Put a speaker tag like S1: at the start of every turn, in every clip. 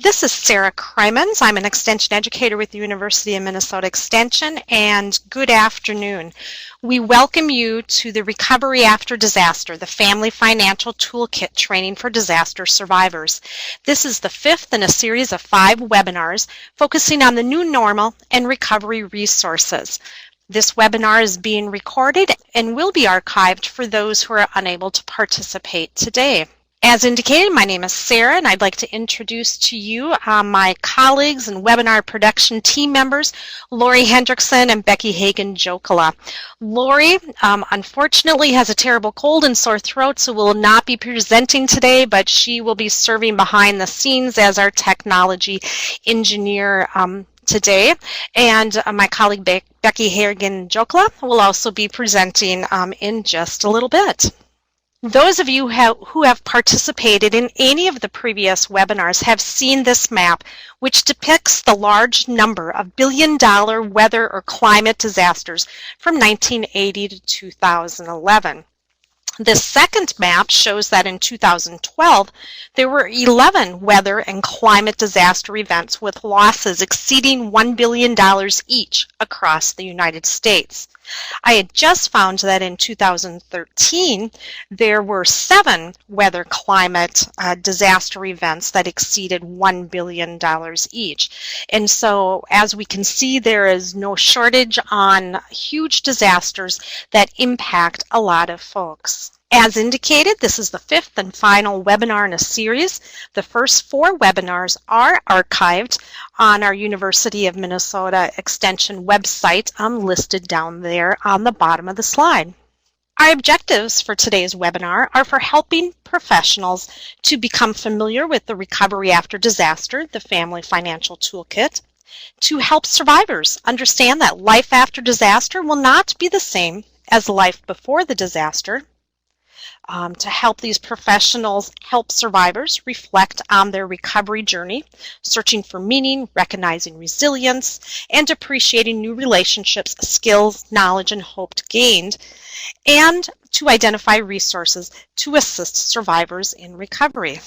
S1: This is Sarah Krymans. I'm an Extension Educator with the University of Minnesota Extension, and good afternoon. We welcome you to the Recovery After Disaster, the Family Financial Toolkit Training for Disaster Survivors. This is the fifth in a series of 5 webinars focusing on the new normal and recovery resources. This webinar is being recorded and will be archived for those who are unable to participate today. As indicated, my name is Sarah, and I'd like to introduce to you my colleagues and webinar production team members, Lori Hendrickson and Becky Hagen-Jokela. Lori, unfortunately, has a terrible cold and sore throat, so will not be presenting today, but she will be serving behind the scenes as our technology engineer today. And my colleague Becky Hagen-Jokela will also be presenting in just a little bit. Those of you who have participated in any of the previous webinars have seen this map, which depicts the large number of billion-dollar weather or climate disasters from 1980 to 2011. The second map shows that in 2012, there were 11 weather and climate disaster events with losses exceeding $1 billion each across the United States. I had just found that in 2013, there were 7 weather climate disaster events that exceeded $1 billion each. And so, as we can see, there is no shortage on huge disasters that impact a lot of folks. As indicated, this is the 5th and final webinar in a series. The first 4 webinars are archived on our University of Minnesota Extension website, listed down there on the bottom of the slide. Our objectives for today's webinar are for helping professionals to become familiar with the Recovery After Disaster, the Family Financial Toolkit, to help survivors understand that life after disaster will not be the same as life before the disaster, to help these professionals help survivors reflect on their recovery journey, searching for meaning, recognizing resilience, and appreciating new relationships, skills, knowledge, and hope gained, and to identify resources to assist survivors in recovery.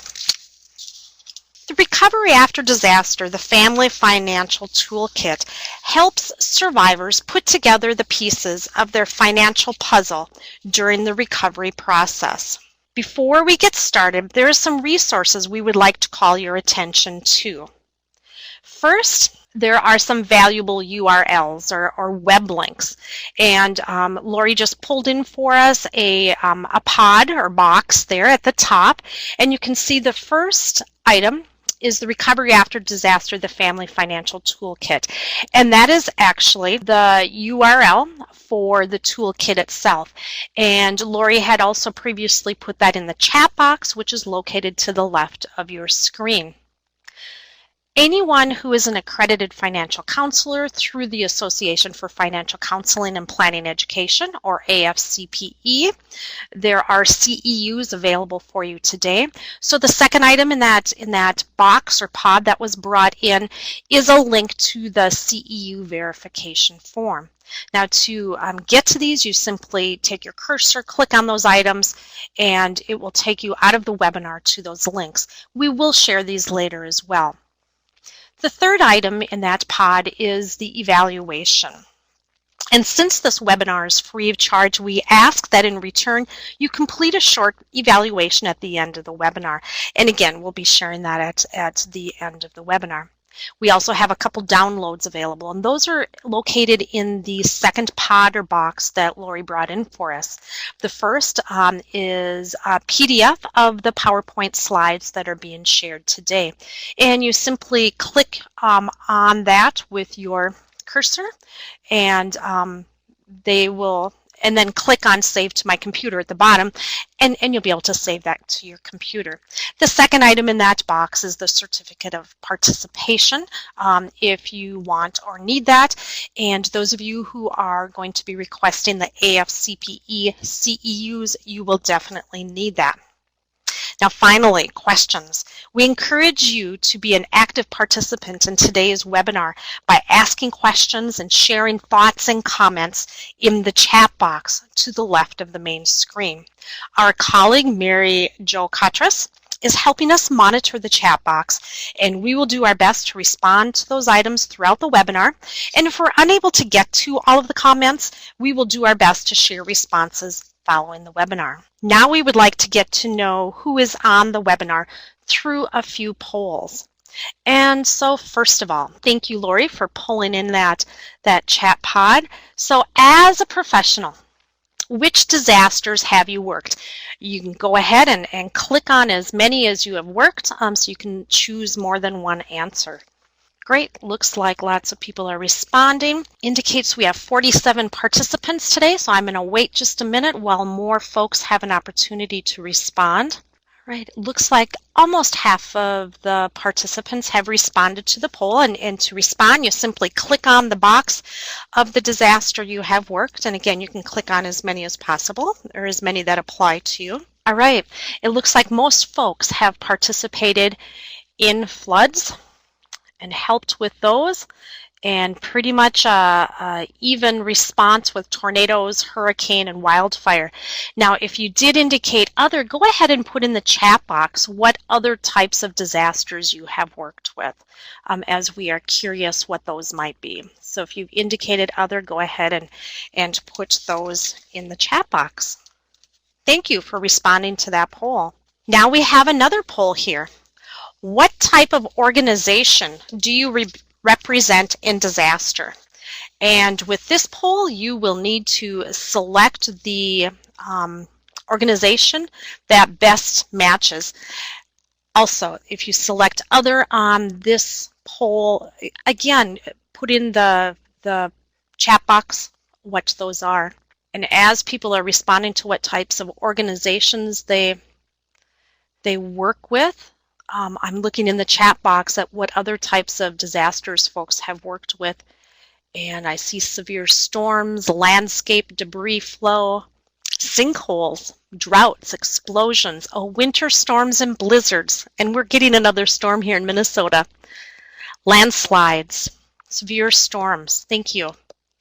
S1: The Recovery After Disaster, the Family Financial Toolkit, helps survivors put together the pieces of their financial puzzle during the recovery process. Before we get started, there are some resources we would like to call your attention to. First, there are some valuable URLs or web links, and Lori just pulled in for us a pod or box there at the top, and you can see the first item is the Recovery After Disaster, the Family Financial Toolkit. And that is actually the URL for the toolkit itself. And Lori had also previously put that in the chat box, which is located to the left of your screen. Anyone who is an accredited financial counselor through the Association for Financial Counseling and Planning Education, or AFCPE, there are CEUs available for you today. So the second item in that box or pod that was brought in is a link to the CEU verification form. Now, to get to these, you simply take your cursor, click on those items, and it will take you out of the webinar to those links. We will share these later as well. The third item in that pod is the evaluation. And since this webinar is free of charge, we ask that in return you complete a short evaluation at the end of the webinar. And again, we'll be sharing that at the end of the webinar. We also have a couple downloads available, and those are located in the second pod or box that Lori brought in for us. The first is a PDF of the PowerPoint slides that are being shared today. And you simply click on that with your cursor, and and then click on Save to My Computer at the bottom, and you'll be able to save that to your computer. The second item in that box is the Certificate of Participation, if you want or need that. And those of you who are going to be requesting the AFCPE CEUs, you will definitely need that. Now finally, questions. We encourage you to be an active participant in today's webinar by asking questions and sharing thoughts and comments in the chat box to the left of the main screen. Our colleague, Mary Jo Cotras, is helping us monitor the chat box, and we will do our best to respond to those items throughout the webinar. And if we're unable to get to all of the comments, we will do our best to share responses following the webinar. Now we would like to get to know who is on the webinar through a few polls. And so first of all, thank you, Lori, for pulling in that chat pod. So as a professional, which disasters have you worked? You can go ahead and click on as many as you have worked, so you can choose more than one answer. Great, looks like lots of people are responding. Indicates we have 47 participants today, so I'm going to wait just a minute while more folks have an opportunity to respond. Right, it looks like almost half of the participants have responded to the poll, and to respond you simply click on the box of the disaster you have worked, and again you can click on as many as possible or as many that apply to you. All right, it looks like most folks have participated in floods and helped with those, and pretty much a even response with tornadoes, hurricane, and wildfire. Now, if you did indicate other, go ahead and put in the chat box what other types of disasters you have worked with, as we are curious what those might be. So if you've indicated other, go ahead and put those in the chat box. Thank you for responding to that poll. Now we have another poll here. What type of organization do you represent in disaster? And with this poll, you will need to select the organization that best matches. Also, if you select other on this poll, again, put in the chat box what those are. And as people are responding to what types of organizations they work with, I'm looking in the chat box at what other types of disasters folks have worked with, and I see severe storms, landscape debris flow, sinkholes, droughts, explosions, winter storms and blizzards, and we're getting another storm here in Minnesota, landslides, severe storms. Thank you.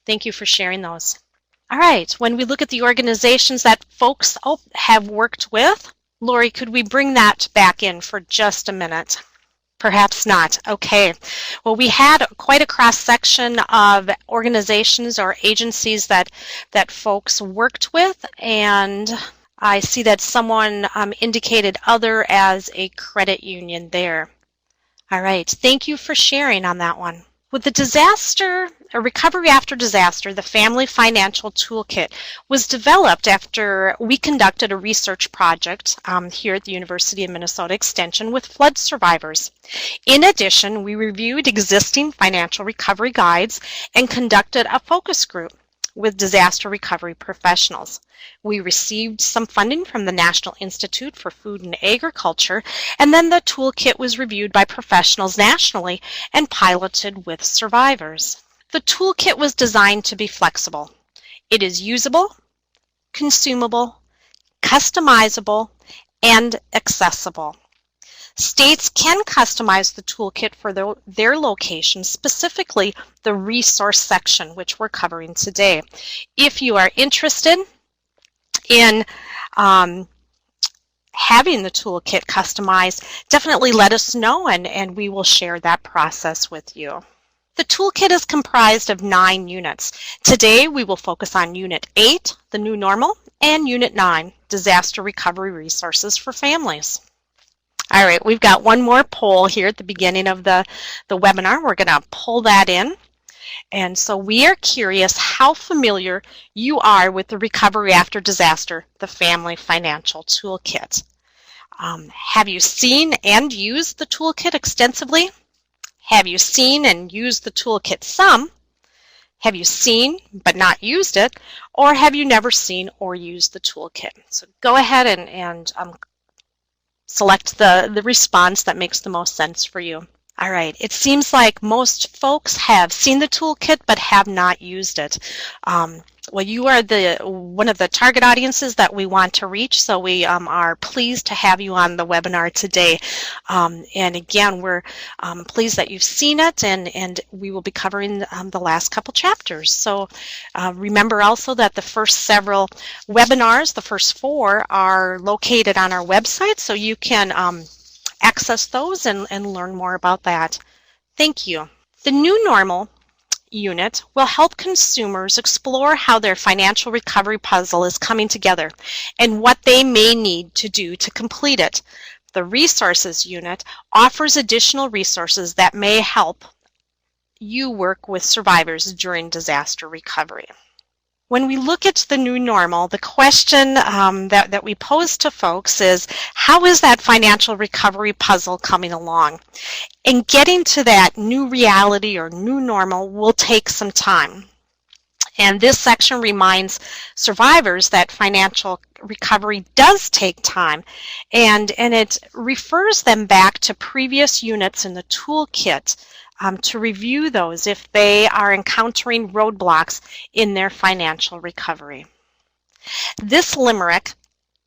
S1: Thank you for sharing those. All right, when we look at the organizations that folks have worked with, Lori, could we bring that back in for just a minute? Perhaps not. Okay. Well, we had quite a cross-section of organizations or agencies that folks worked with, and I see that someone indicated other as a credit union there. All right. Thank you for sharing on that one. With the disaster, a recovery after disaster, the Family Financial Toolkit was developed after we conducted a research project here at the University of Minnesota Extension with flood survivors. In addition, we reviewed existing financial recovery guides and conducted a focus group with disaster recovery professionals. We received some funding from the National Institute for Food and Agriculture, and then the toolkit was reviewed by professionals nationally and piloted with survivors. The toolkit was designed to be flexible. It is usable, consumable, customizable, and accessible. States can customize the toolkit for their location, specifically the resource section, which we're covering today. If you are interested in having the toolkit customized, definitely let us know, and we will share that process with you. The toolkit is comprised of 9 units. Today we will focus on Unit 8, the new normal, and Unit 9, disaster recovery resources for families. All right, we've got one more poll here at the beginning of the webinar. We're going to pull that in. And so we are curious how familiar you are with the Recovery After Disaster, the Family Financial Toolkit. Have you seen and used the toolkit extensively? Have you seen and used the toolkit some? Have you seen but not used it? Or have you never seen or used the toolkit? So go ahead and select the response that makes the most sense for you. All right, it seems like most folks have seen the toolkit but have not used it. Well, you are one of the target audiences that we want to reach, so we are pleased to have you on the webinar today. And again, we're pleased that you've seen it, and we will be covering the last couple chapters. So remember also that the first several webinars, the first 4, are located on our website, so you can access those and learn more about that. Thank you. The New Normal unit will help consumers explore how their financial recovery puzzle is coming together and what they may need to do to complete it. The Resources unit offers additional resources that may help you work with survivors during disaster recovery. When we look at the new normal, the question that we pose to folks is, how is that financial recovery puzzle coming along? And getting to that new reality or new normal will take some time. And this section reminds survivors that financial recovery does take time, and it refers them back to previous units in the toolkit to review those if they are encountering roadblocks in their financial recovery. This limerick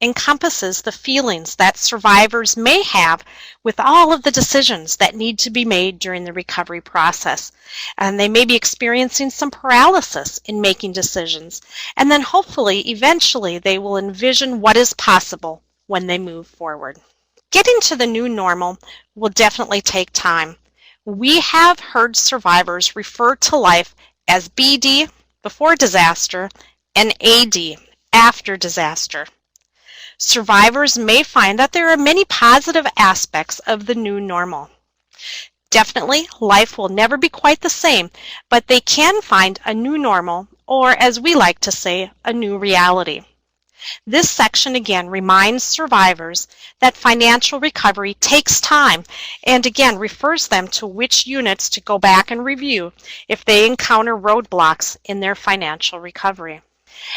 S1: encompasses the feelings that survivors may have with all of the decisions that need to be made during the recovery process. And they may be experiencing some paralysis in making decisions. And then hopefully, eventually, they will envision what is possible when they move forward. Getting to the new normal will definitely take time. We have heard survivors refer to life as BD, before disaster, and AD, after disaster. Survivors may find that there are many positive aspects of the new normal. Definitely, life will never be quite the same, but they can find a new normal, or as we like to say, a new reality. This section again reminds survivors that financial recovery takes time, and again refers them to which units to go back and review if they encounter roadblocks in their financial recovery.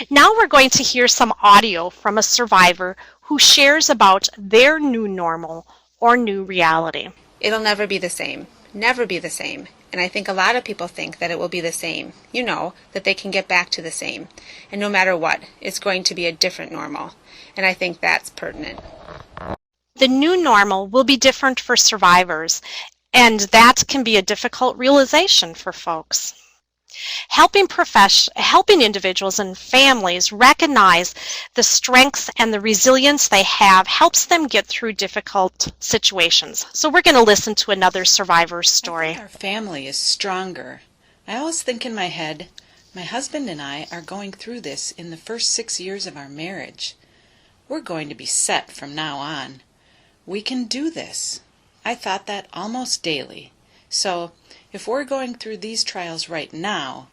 S1: Now we're going to hear some audio from a survivor who shares about their new normal or new reality.
S2: It'll never be the same. Never be the same. And I think a lot of people think that it will be the same. You know, that they can get back to the same. And no matter what, it's going to be a different normal. And I think that's pertinent.
S1: The new normal will be different for survivors, and that can be a difficult realization for folks. Helping individuals and families recognize the strengths and the resilience they have helps them get through difficult situations. So we're going to listen to another survivor's story.
S3: I think our family is stronger. I always think in my head, my husband and I are going through this in the first 6 years of our marriage. We're going to be set from now on. We can do this. I thought that almost daily. So if we're going through these trials right now,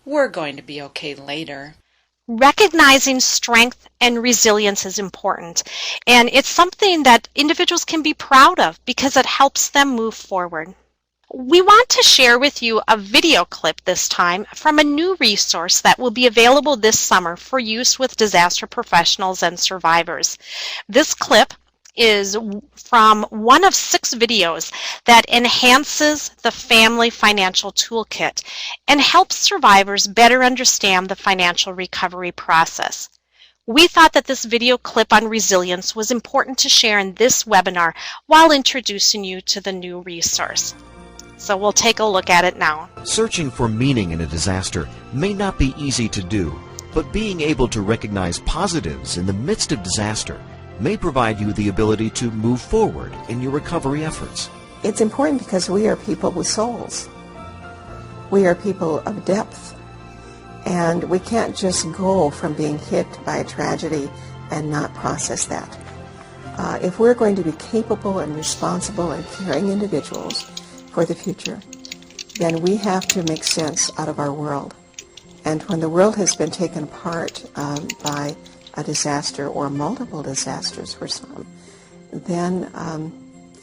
S3: we're going to be okay later.
S1: Recognizing strength and resilience is important, and it's something that individuals can be proud of because it helps them move forward. We want to share with you a video clip this time from a new resource that will be available this summer for use with disaster professionals and survivors. This clip is from one of 6 videos that enhances the Family Financial Toolkit and helps survivors better understand the financial recovery process. We thought that this video clip on resilience was important to share in this webinar while introducing you to the new resource. So we'll take a look at it now.
S4: Searching for meaning in a disaster may not be easy to do, but being able to recognize positives in the midst of disaster may provide you the ability to move forward in your recovery efforts.
S5: It's important because we are people with souls. We are people of depth. And we can't just go from being hit by a tragedy and not process that. If we're going to be capable and responsible and caring individuals for the future, then we have to make sense out of our world. And when the world has been taken apart by a disaster or multiple disasters for some, then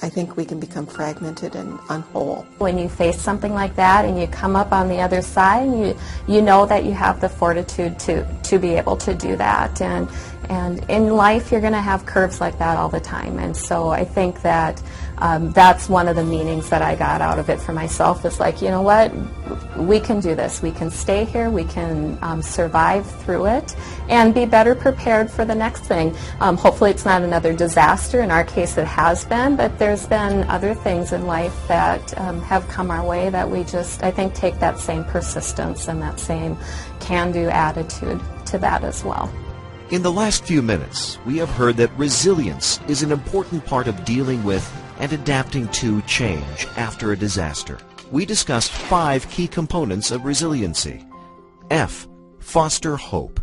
S5: I think we can become fragmented and unwhole.
S6: When you face something like that and you come up on the other side, you know that you have the fortitude to be able to do that, and And in life, you're going to have curves like that all the time. And so I think that that's one of the meanings that I got out of it for myself. Is like, you know what, we can do this. We can stay here. We can survive through it and be better prepared for the next thing. Hopefully it's not another disaster. In our case, it has been, but there's been other things in life that have come our way that we just, I think, take that same persistence and that same can-do attitude to that as well.
S4: In the last few minutes, we have heard that resilience is an important part of dealing with and adapting to change after a disaster. We discussed 5 key components of resiliency. F. Foster hope.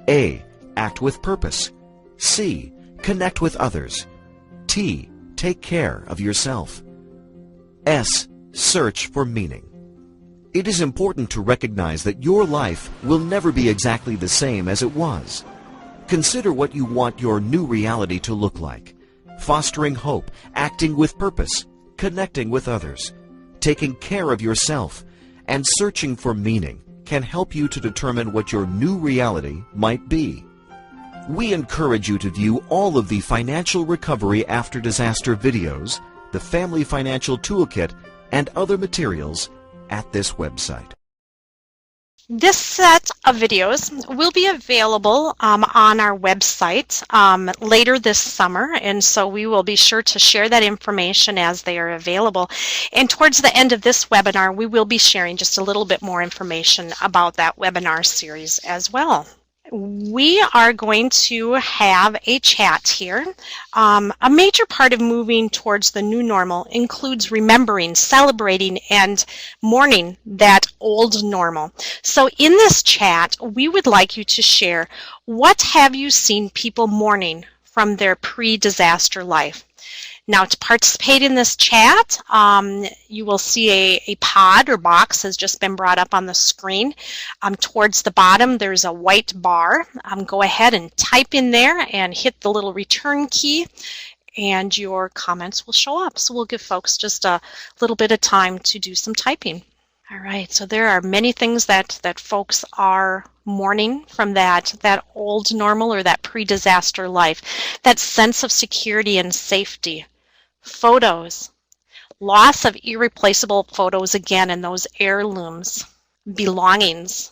S4: A. Act with purpose. C. Connect with others. T. Take care of yourself. S. Search for meaning. It is important to recognize that your life will never be exactly the same as it was. Consider what you want your new reality to look like. Fostering hope, acting with purpose, connecting with others, taking care of yourself, and searching for meaning can help you to determine what your new reality might be. We encourage you to view all of the Financial Recovery After Disaster videos, the Family Financial Toolkit, and other materials at this website.
S1: This set of videos will be available on our website later this summer, and so we will be sure to share that information as they are available. And towards the end of this webinar, we will be sharing just a little bit more information about that webinar series as well. We are going to have a chat here. A major part of moving towards the new normal includes remembering, celebrating, and mourning that old normal. So in this chat, we would like you to share, what have you seen people mourning from their pre-disaster life? Now, to participate in this chat, you will see a pod or box has just been brought up on the screen. Towards the bottom, there's a white bar. Go ahead and type in there and hit the little return key, and your comments will show up. So we'll give folks just a little bit of time to do some typing. All right, so there are many things that folks are mourning from that old normal or that pre-disaster life, that sense of security and safety. Photos, loss of irreplaceable photos again, and those heirlooms, belongings,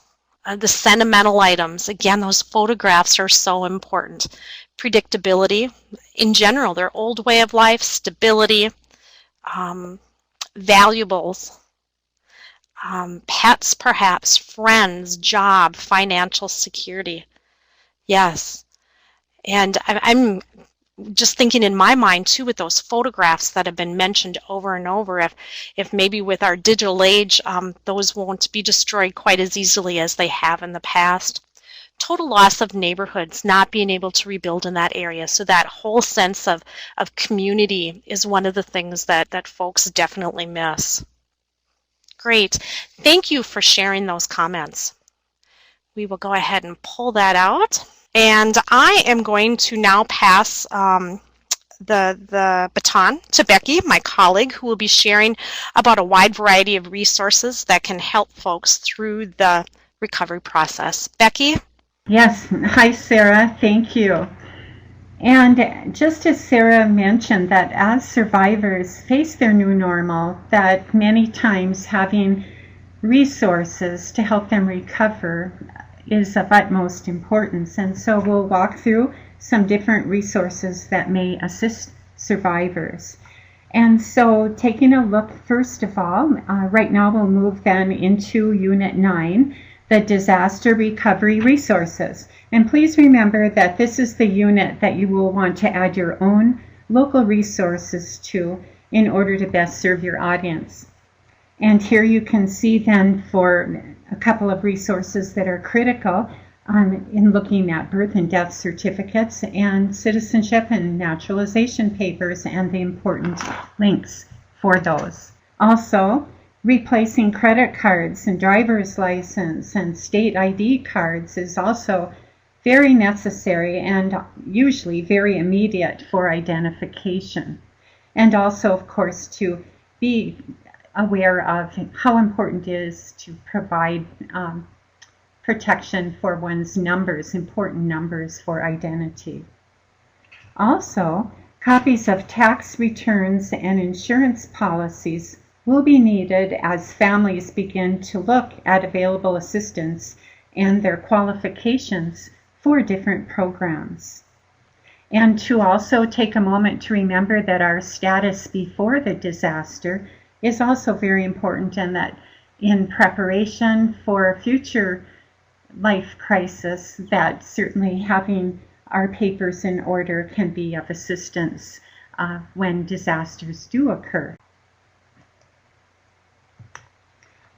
S1: the sentimental items, again, those photographs are so important. Predictability, in general, their old way of life, stability, valuables, pets perhaps, friends, job, financial security. Yes, and I'm just thinking in my mind too with those photographs that have been mentioned over and over, if maybe with our digital age those won't be destroyed quite as easily as they have in the past. Total loss of neighborhoods, not being able to rebuild in that area. So that whole sense of community is one of the things that folks definitely miss. Great. Thank you for sharing those comments. We will go ahead and pull that out. And I am going to now pass the baton to Becky, my colleague, who will be sharing about a wide variety of resources that can help folks through the recovery process. Becky?
S7: Yes. Hi, Sarah. Thank you. And just as Sarah mentioned, that as survivors face their new normal, that many times having resources to help them recover is of utmost importance. And so we'll walk through some different resources that may assist survivors. And so taking a look, first of all, right now we'll move then into Unit 9, the Disaster Recovery Resources. And please remember that this is the unit that you will want to add your own local resources to in order to best serve your audience. And here you can see then for a couple of resources that are critical in looking at birth and death certificates and citizenship and naturalization papers and the important links for those. Also, replacing credit cards and driver's license and state ID cards is also very necessary and usually very immediate for identification. And also, of course, to be aware of how important it is to provide protection for one's numbers, important numbers for identity. Also, copies of tax returns and insurance policies will be needed as families begin to look at available assistance and their qualifications for different programs. And to also take a moment to remember that our status before the disaster is also very important, and that in preparation for a future life crisis, that certainly having our papers in order can be of assistance when disasters do occur.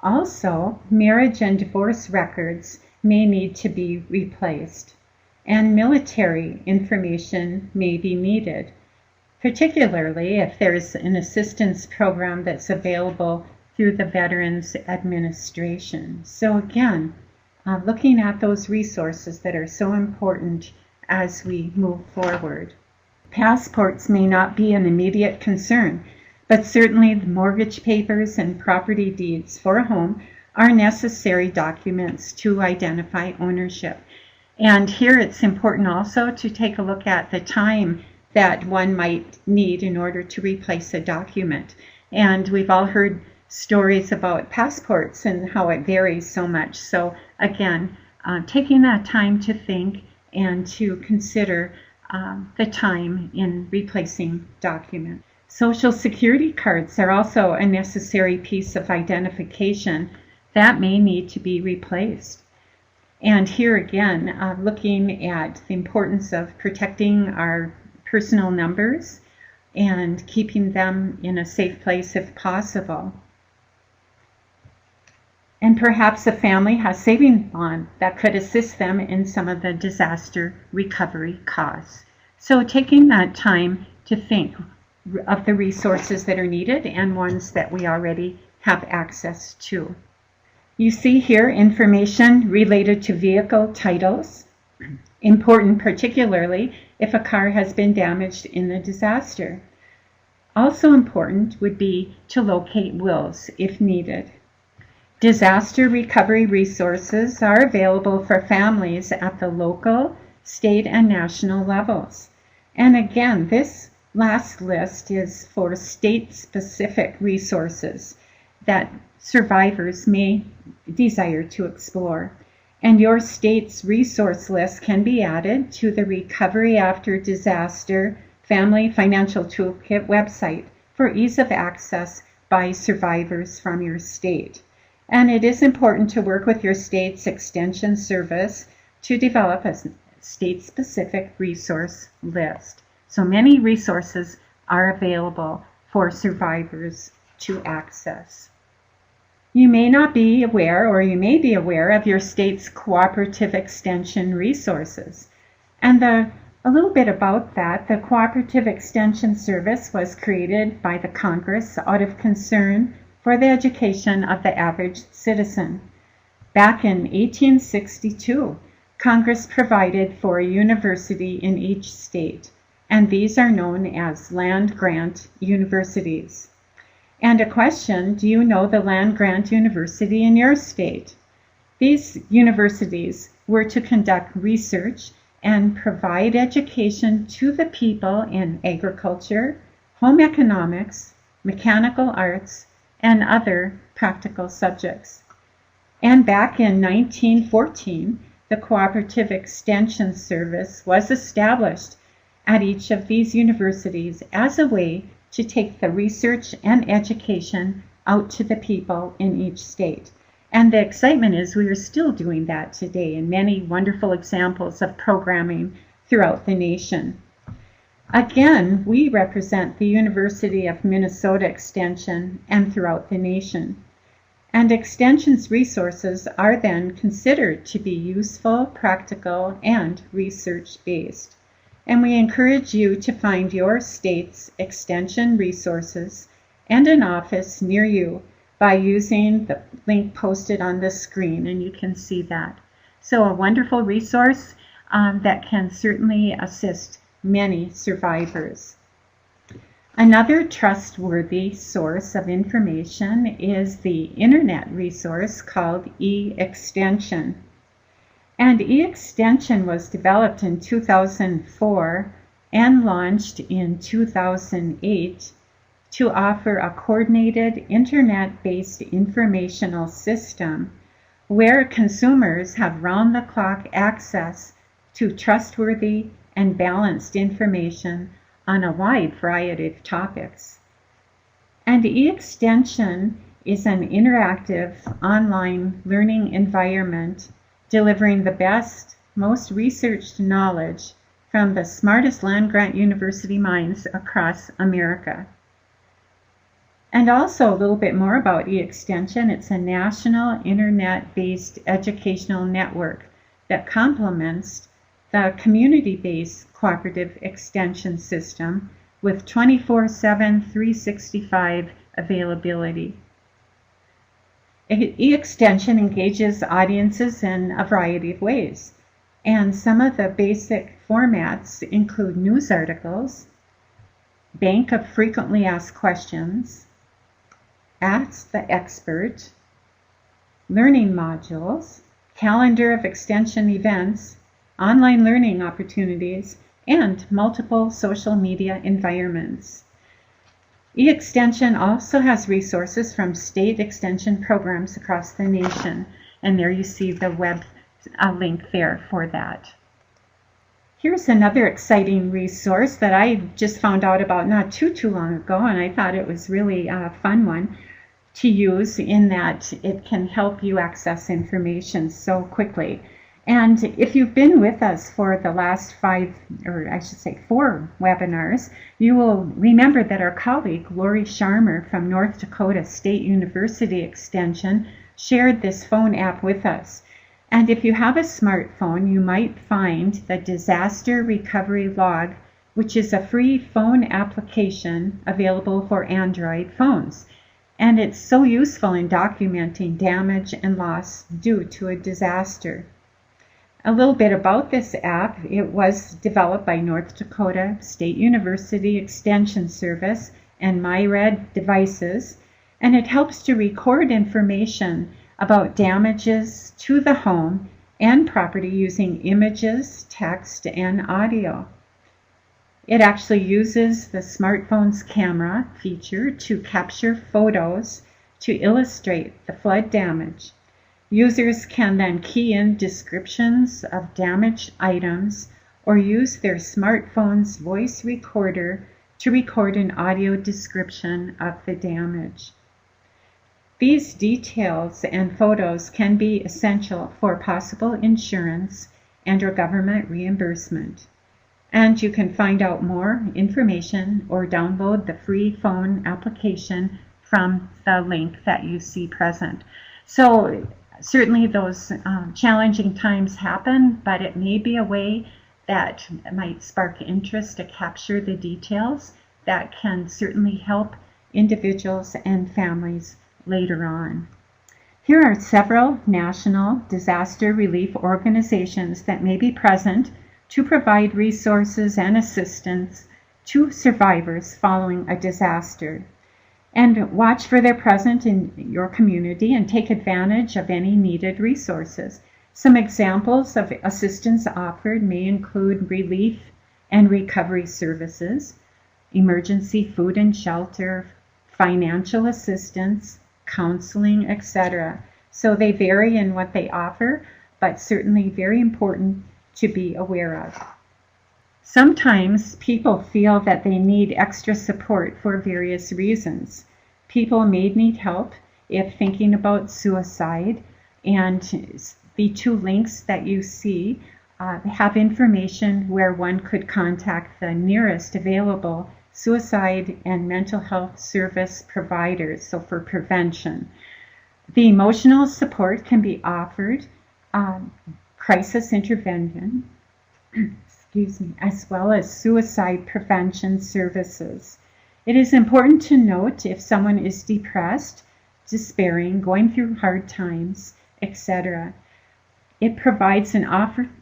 S7: Also, marriage and divorce records may need to be replaced, and military information may be needed, particularly if there's an assistance program that's available through the Veterans Administration. So again, looking at those resources that are so important as we move forward. Passports may not be an immediate concern, but certainly the mortgage papers and property deeds for a home are necessary documents to identify ownership. And here it's important also to take a look at the time that one might need in order to replace a document. And we've all heard stories about passports and how it varies so much. So again, taking that time to think and to consider the time in replacing documents. Social Security cards are also a necessary piece of identification that may need to be replaced. And here again, looking at the importance of protecting our personal numbers and keeping them in a safe place if possible. And perhaps a family has savings bond that could assist them in some of the disaster recovery costs. So taking that time to think of the resources that are needed and ones that we already have access to. You see here information related to vehicle titles, important particularly if a car has been damaged in the disaster. Also important would be to locate wills if needed. Disaster recovery resources are available for families at the local, state, and national levels. And again, this last list is for state-specific resources that survivors may desire to explore. And your state's resource list can be added to the Recovery After Disaster Family Financial Toolkit website for ease of access by survivors from your state. And it is important to work with your state's extension service to develop a state-specific resource list. So many resources are available for survivors to access. You may not be aware, or you may be aware of your state's cooperative extension resources. And a little bit about that, the Cooperative Extension Service was created by the Congress out of concern for the education of the average citizen. Back in 1862, Congress provided for a university in each state, and these are known as land-grant universities. And a question, do you know the land-grant university in your state? These universities were to conduct research and provide education to the people in agriculture, home economics, mechanical arts, and other practical subjects. And back in 1914, the Cooperative Extension Service was established at each of these universities as a way to take the research and education out to the people in each state. And the excitement is we are still doing that today in many wonderful examples of programming throughout the nation. Again, we represent the University of Minnesota Extension and throughout the nation. And Extension's resources are then considered to be useful, practical, and research-based. And we encourage you to find your state's Extension resources and an office near you by using the link posted on the screen, and you can see that. So a wonderful resource that can certainly assist many survivors. Another trustworthy source of information is the internet resource called e-Extension. And e-extension was developed in 2004 and launched in 2008 to offer a coordinated internet-based informational system where consumers have round-the-clock access to trustworthy and balanced information on a wide variety of topics. And e-extension is an interactive online learning environment delivering the best, most researched knowledge from the smartest land-grant university minds across America. And also a little bit more about e-extension. It's a national internet-based educational network that complements the community-based cooperative extension system with 24/7, 365 availability. E-extension engages audiences in a variety of ways, and some of the basic formats include news articles, bank of frequently asked questions, Ask the Expert, learning modules, calendar of extension events, online learning opportunities, and multiple social media environments. E-extension also has resources from state extension programs across the nation, and there you see the web link there for that. Here's another exciting resource that I just found out about not too long ago, and I thought it was really a fun one to use in that it can help you access information so quickly. And if you've been with us for the last 4 webinars, you will remember that our colleague Lori Sharmer from North Dakota State University Extension shared this phone app with us. And if you have a smartphone, you might find the Disaster Recovery Log, which is a free phone application available for Android phones. And it's so useful in documenting damage and loss due to a disaster. A little bit about this app. It was developed by North Dakota State University Extension Service and MyRed devices, and it helps to record information about damages to the home and property using images, text, and audio. It actually uses the smartphone's camera feature to capture photos to illustrate the flood damage. Users can then key in descriptions of damaged items or use their smartphone's voice recorder to record an audio description of the damage. These details and photos can be essential for possible insurance and/or government reimbursement. And you can find out more information or download the free phone application from the link that you see present. So certainly those challenging times happen, but it may be a way that might spark interest to capture the details that can certainly help individuals and families later on. Here are several national disaster relief organizations that may be present to provide resources and assistance to survivors following a disaster. And watch for their presence in your community and take advantage of any needed resources. Some examples of assistance offered may include relief and recovery services, emergency food and shelter, financial assistance, counseling, etc. So they vary in what they offer, but certainly very important to be aware of. Sometimes people feel that they need extra support for various reasons. People may need help if thinking about suicide, and the 2 links that you see have information where one could contact the nearest available suicide and mental health service providers, so for prevention. The emotional support can be offered, crisis intervention, as well as suicide prevention services. It is important to note if someone is depressed, despairing, going through hard times, etc. It provides an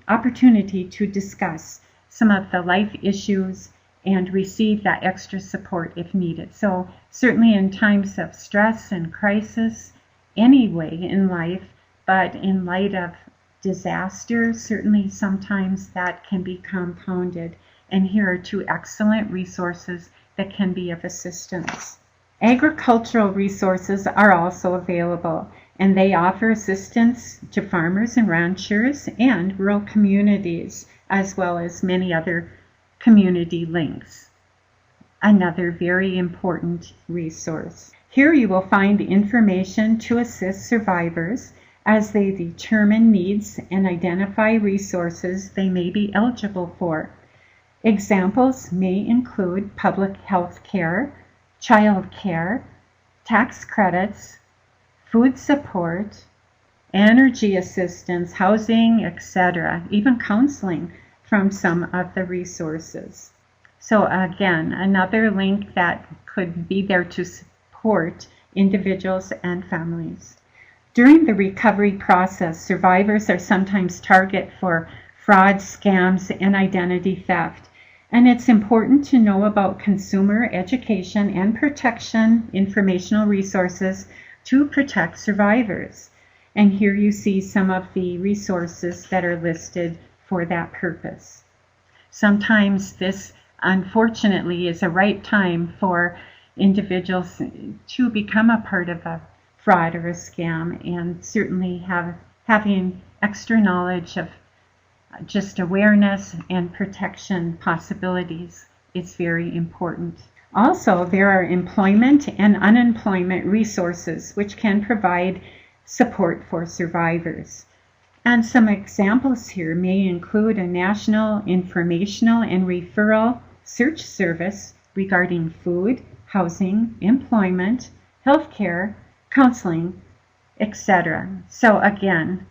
S7: opportunity to discuss some of the life issues and receive that extra support if needed. So certainly in times of stress and crisis, anyway in life, but in light of disaster, certainly sometimes that can be compounded. And here are two excellent resources that can be of assistance. Agricultural resources are also available, and they offer assistance to farmers and ranchers and rural communities, as well as many other community links. Another very important resource. Here you will find information to assist survivors as they determine needs and identify resources they may be eligible for. Examples may include public health care, child care, tax credits, food support, energy assistance, housing, etc., even counseling from some of the resources. So again, another link that could be there to support individuals and families. During the recovery process, survivors are sometimes target for fraud, scams, and identity theft. And it's important to know about consumer education and protection informational resources to protect survivors. And here you see some of the resources that are listed for that purpose. Sometimes this, unfortunately, is a right time for individuals to become a part of a fraud or a scam, and certainly having extra knowledge of just awareness and protection possibilities is very important. Also, there are employment and unemployment resources which can provide support for survivors. And some examples here may include a national informational and referral search service regarding food, housing, employment, healthcare, counseling, etc. So again,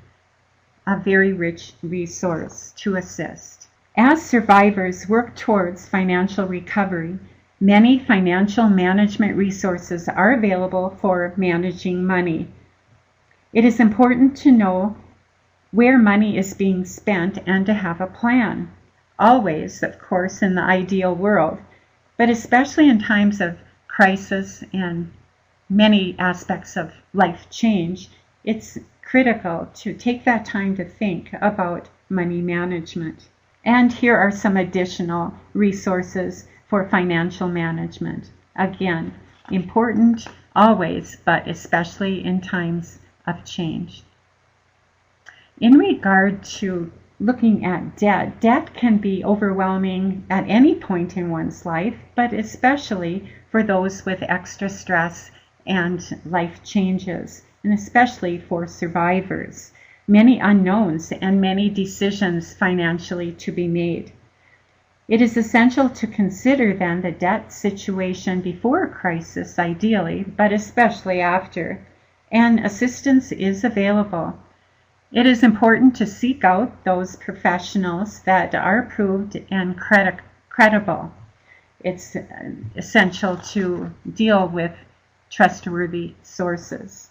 S7: a very rich resource to assist. As survivors work towards financial recovery, many financial management resources are available for managing money. It is important to know where money is being spent and to have a plan. Always, of course, in the ideal world, but especially in times of crisis and many aspects of life change, it's critical to take that time to think about money management. And here are some additional resources for financial management. Again, important always, but especially in times of change. In regard to looking at debt, debt can be overwhelming at any point in one's life, but especially for those with extra stress and life changes, and especially for survivors. Many unknowns and many decisions financially to be made. It is essential to consider then the debt situation before a crisis, ideally, but especially after, and assistance is available. It is important to seek out those professionals that are approved and credible. It's essential to deal with trustworthy sources.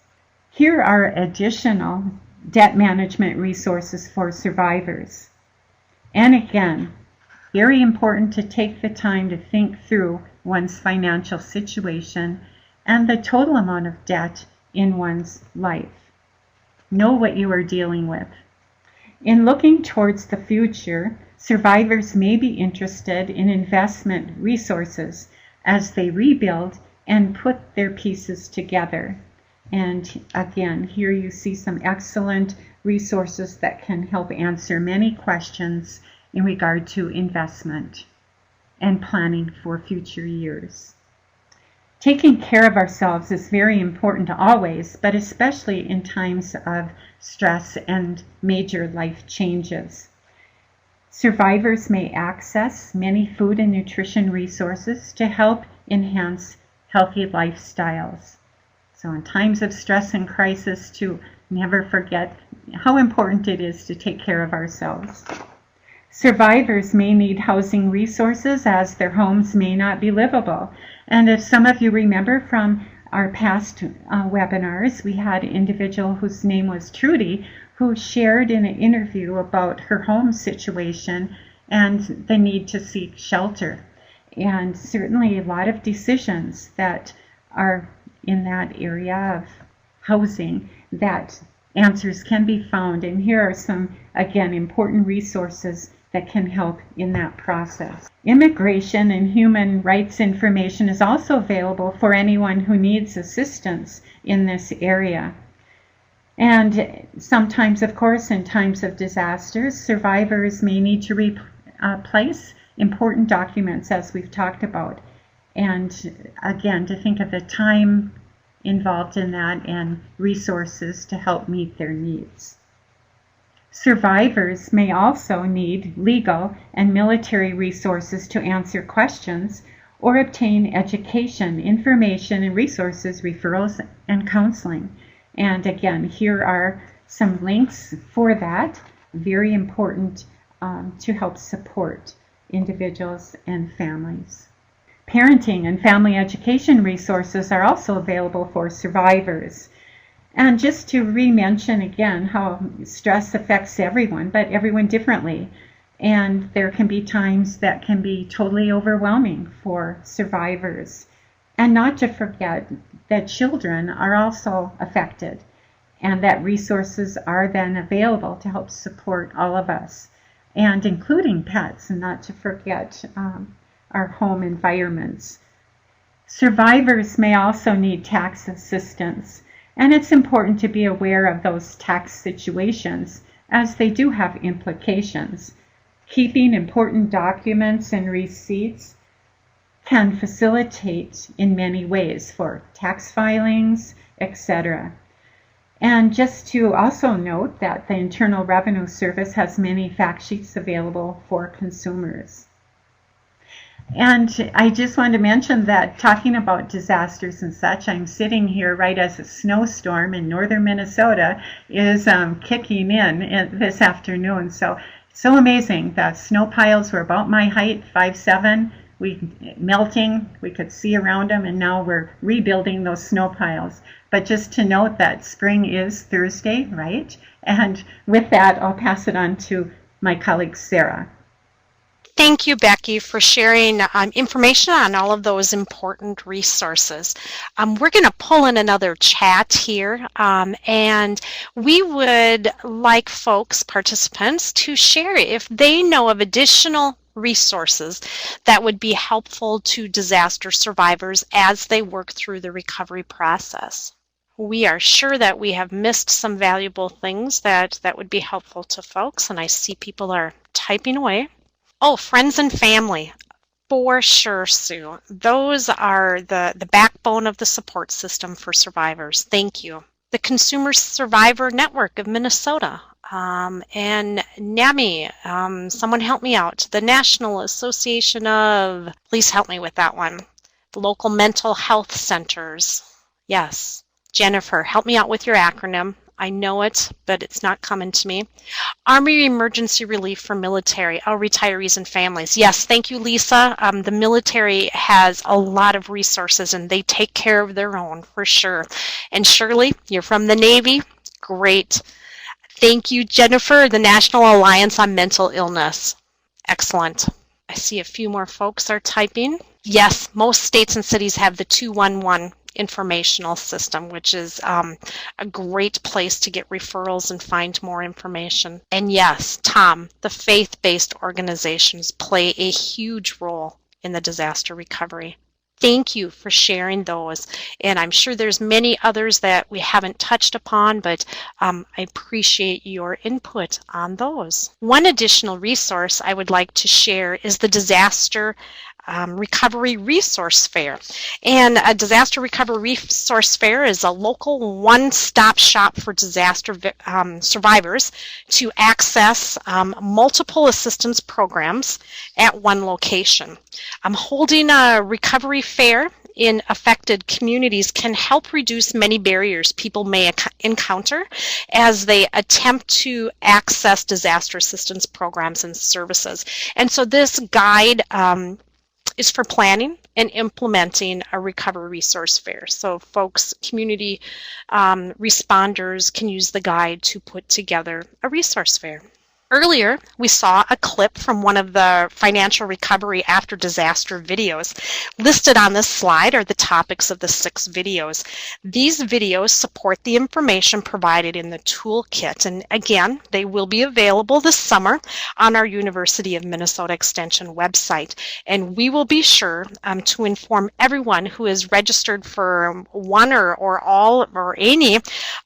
S7: Here are additional debt management resources for survivors. And again, very important to take the time to think through one's financial situation and the total amount of debt in one's life. Know what you are dealing with. In looking towards the future, survivors may be interested in investment resources as they rebuild and put their pieces together. And again, here you see some excellent resources that can help answer many questions in regard to investment and planning for future years. Taking care of ourselves is very important always, but especially in times of stress and major life changes. Survivors may access many food and nutrition resources to help enhance healthy lifestyles. So in times of stress and crisis, to never forget how important it is to take care of ourselves. Survivors may need housing resources as their homes may not be livable. And if some of you remember from our past webinars, we had an individual whose name was Trudy who shared in an interview about her home situation and the need to seek shelter. And certainly a lot of decisions that are in that area of housing that answers can be found. And here are some, again, important resources that can help in that process. Immigration and human rights information is also available for anyone who needs assistance in this area. And sometimes, of course, in times of disasters, survivors may need to replace important documents, as we've talked about. And again, to think of the time involved in that and resources to help meet their needs. Survivors may also need legal and military resources to answer questions or obtain education, information, and resources, referrals, and counseling. And again, here are some links for that, very important to help support individuals and families. Parenting and family education resources are also available for survivors. And just to re-mention again how stress affects everyone, but everyone differently. And there can be times that can be totally overwhelming for survivors. And not to forget that children are also affected and that resources are then available to help support all of us, and including pets, and not to forget our home environments. Survivors may also need tax assistance. And it's important to be aware of those tax situations, as they do have implications. Keeping important documents and receipts can facilitate in many ways for tax filings, etc. And just to also note that the Internal Revenue Service has many fact sheets available for consumers. And I just wanted to mention that, talking about disasters and such, I'm sitting here right as a snowstorm in northern Minnesota is kicking in this afternoon. So amazing. The snow piles were about my height, 5'7", melting. We could see around them, and now we're rebuilding those snow piles. But just to note that spring is Thursday, right? And with that, I'll pass it on to my colleague, Sarah.
S1: Thank you, Becky, for sharing information on all of those important resources. We're going to pull in another chat here, and we would like folks, participants, to share if they know of additional resources that would be helpful to disaster survivors as they work through the recovery process. We are sure that we have missed some valuable things that would be helpful to folks, and I see people are typing away. Oh, friends and family, for sure, Sue. Those are the backbone of the support system for survivors. Thank you. The Consumer Survivor Network of Minnesota, and NAMI, someone help me out. The National Association of, please help me with that one. The local mental health centers. Yes. Jennifer, help me out with your acronym. I know it, but it's not coming to me. Army Emergency Relief for Military, retirees and families. Yes, thank you, Lisa. The military has a lot of resources, and they take care of their own, for sure. And Shirley, you're from the Navy. Great. Thank you, Jennifer, the National Alliance on Mental Illness. Excellent. I see a few more folks are typing. Yes, most states and cities have the 211 informational system, which is a great place to get referrals and find more information. And yes, Tom, the faith-based organizations play a huge role in the disaster recovery. Thank you for sharing those. And I'm sure there's many others that we haven't touched upon, but I appreciate your input on those. One additional resource I would like to share is the Disaster Recovery Resource Fair. And a Disaster Recovery Resource Fair is a local one-stop shop for disaster survivors to access multiple assistance programs at one location. Holding a recovery fair in affected communities can help reduce many barriers people may encounter as they attempt to access disaster assistance programs and services. And so this guide is for planning and implementing a recovery resource fair. So folks, community responders can use the guide to put together a resource fair. Earlier, we saw a clip from one of the financial recovery after disaster videos. Listed on this slide are the topics of the 6 videos. These videos support the information provided in the toolkit, and again, they will be available this summer on our University of Minnesota Extension website. And we will be sure to inform everyone who is registered for one or all or any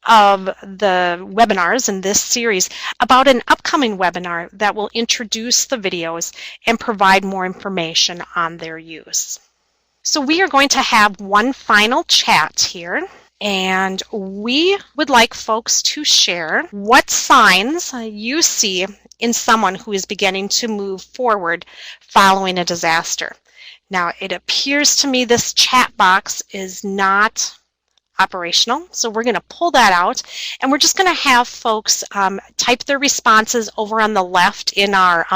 S1: of the webinars in this series about an upcoming webinar that will introduce the videos and provide more information on their use. So we are going to have one final chat here, and we would like folks to share what signs you see in someone who is beginning to move forward following a disaster. Now, it appears to me this chat box is not operational, so we're going to pull that out, and we're just going to have folks type their responses over on the left in our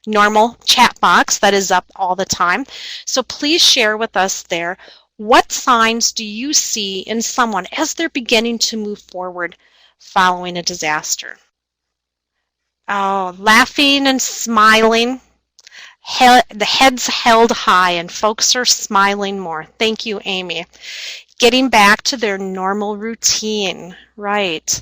S1: normal chat box that is up all the time. So please share with us there, what signs do you see in someone as they're beginning to move forward following a disaster? Oh, laughing and smiling. The head's held high and folks are smiling more. Thank you, Amy. Getting back to their normal routine, right.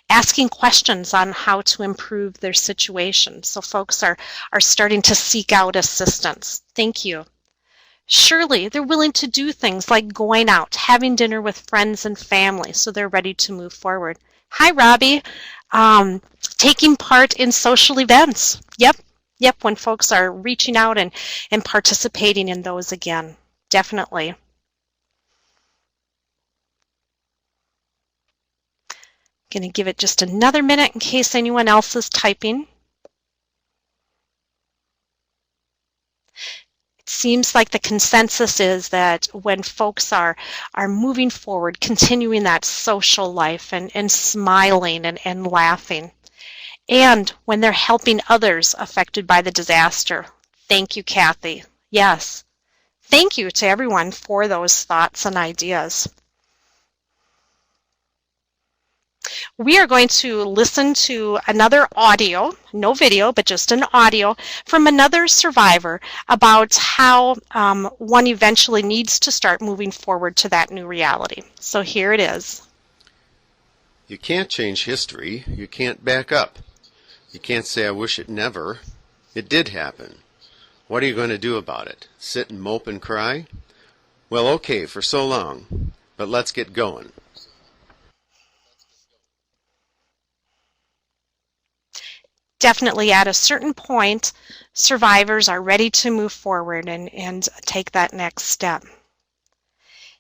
S1: Asking questions on how to improve their situation. So folks are starting to seek out assistance. Thank you. Surely they're willing to do things like going out, having dinner with friends and family, so they're ready to move forward. Hi, Robbie. Taking part in social events. Yep, when folks are reaching out and participating in those again. Definitely. Going to give it just another minute in case anyone else is typing. It seems like the consensus is that when folks are moving forward, continuing that social life and smiling and laughing, and when they're helping others affected by the disaster. Thank you, Kathy. Yes. Thank you to everyone for those thoughts and ideas. We are going to listen to another audio, no video, but just an audio from another survivor about how one eventually needs to start moving forward to that new reality. So here it is.
S8: You can't change history. You can't back up. You can't say, I wish it never. It did happen. What are you going to do about it? Sit and mope and cry? Well, okay, for so long, but let's get going.
S1: Definitely at a certain point, survivors are ready to move forward and take that next step.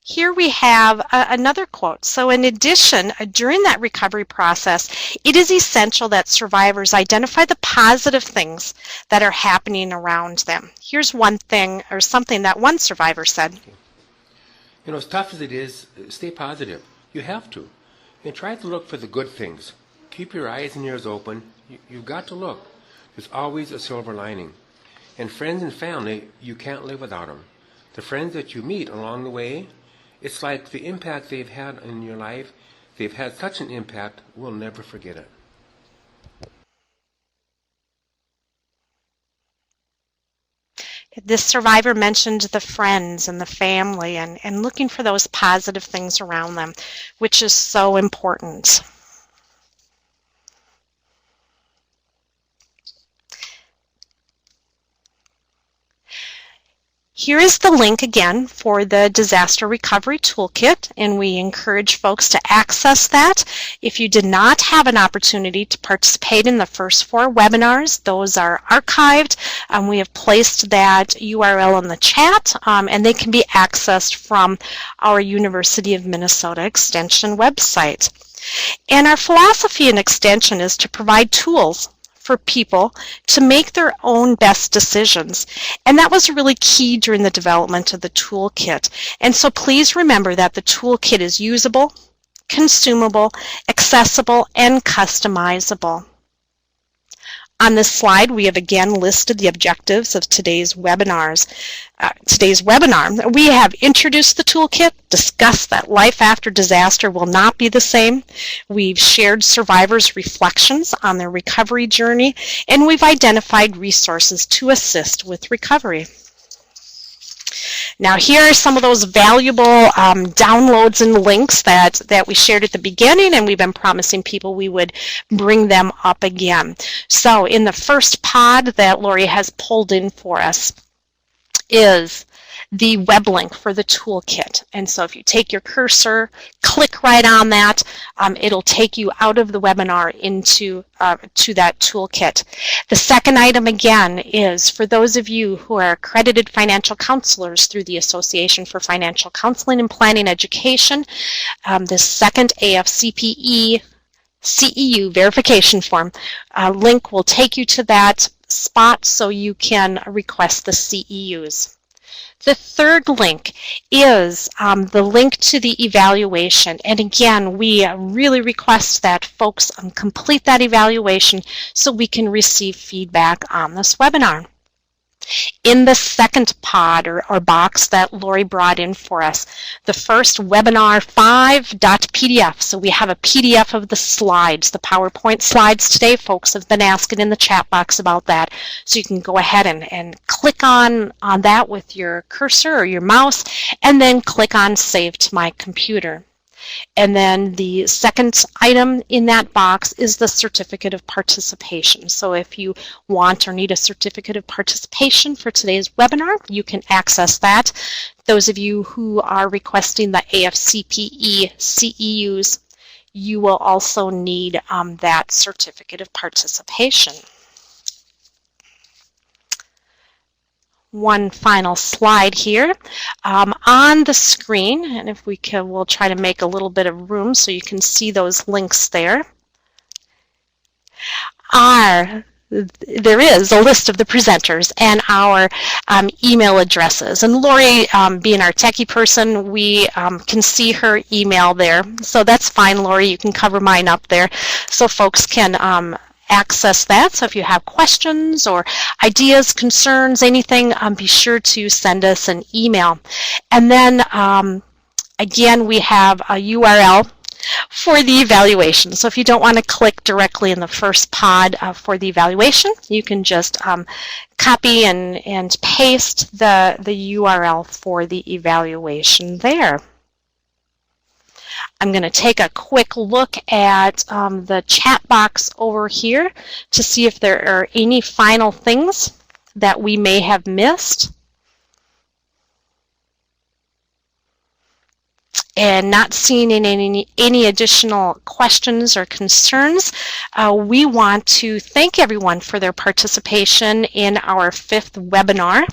S1: Here we have another quote. So in addition, during that recovery process, it is essential that survivors identify the positive things that are happening around them. Here's one thing or something that one survivor said.
S9: You know, as tough as it is, stay positive. You have to. And try to look for the good things. Keep your eyes and ears open. You've got to look. There's always a silver lining. And friends and family, you can't live without them. The friends that you meet along the way, it's like the impact they've had in your life. They've had such an impact, we'll never forget it.
S1: This survivor mentioned the friends and the family and looking for those positive things around them, which is so important. Here is the link again for the Disaster Recovery Toolkit, and we encourage folks to access that. If you did not have an opportunity to participate in the first 4 webinars, those are archived. We have placed that URL in the chat, and they can be accessed from our University of Minnesota Extension website. And our philosophy in Extension is to provide tools for people to make their own best decisions. And that was really key during the development of the toolkit. And so please remember that the toolkit is usable, consumable, accessible, and customizable. On this slide, we have again listed the objectives of today's webinar. We have introduced the toolkit, discussed that life after disaster will not be the same. We've shared survivors' reflections on their recovery journey, and we've identified resources to assist with recovery. Now, here are some of those valuable downloads and links that we shared at the beginning, and we've been promising people we would bring them up again. So in the first pod that Lori has pulled in for us is the web link for the toolkit. And so if you take your cursor, click right on that, it'll take you out of the webinar into to that toolkit. The second item again is for those of you who are accredited financial counselors through the Association for Financial Counseling and Planning Education, the second AFCPE CEU verification form link will take you to that spot so you can request the CEUs. The third link is the link to the evaluation. And again, we really request that folks complete that evaluation so we can receive feedback on this webinar. In the second pod or box that Lori brought in for us, the first webinar 5.pdf. So we have a PDF of the slides, the PowerPoint slides today. Folks have been asking in the chat box about that. So you can go ahead and click on that with your cursor or your mouse, and then click on Save to My Computer. And then the second item in that box is the certificate of participation. So if you want or need a certificate of participation for today's webinar, you can access that. Those of you who are requesting the AFCPE CEUs, you will also need that certificate of participation. One final slide here on the screen, and if we can, we'll try to make a little bit of room so you can see those links there. There is a list of the presenters and our email addresses. And Lori, being our techie person, we can see her email there. So that's fine, Lori. You can cover mine up there so folks can access that. So if you have questions or ideas, concerns, anything, be sure to send us an email. And then again, we have a URL for the evaluation. So if you don't want to click directly in the first pod for the evaluation, you can just copy and paste the URL for the evaluation there. I'm going to take a quick look at the chat box over here to see if there are any final things that we may have missed. And not seeing any additional questions or concerns, we want to thank everyone for their participation in our 5th webinar.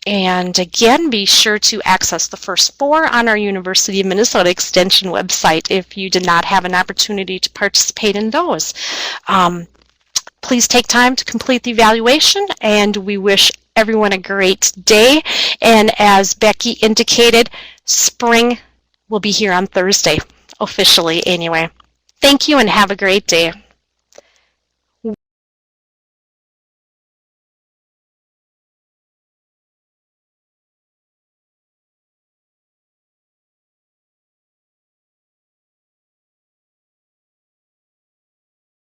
S1: And again, be sure to access the first 4 on our University of Minnesota Extension website if you did not have an opportunity to participate in those. Please take time to complete the evaluation, and we wish everyone a great day. And as Becky indicated, spring will be here on Thursday, officially anyway. Thank you and have a great day.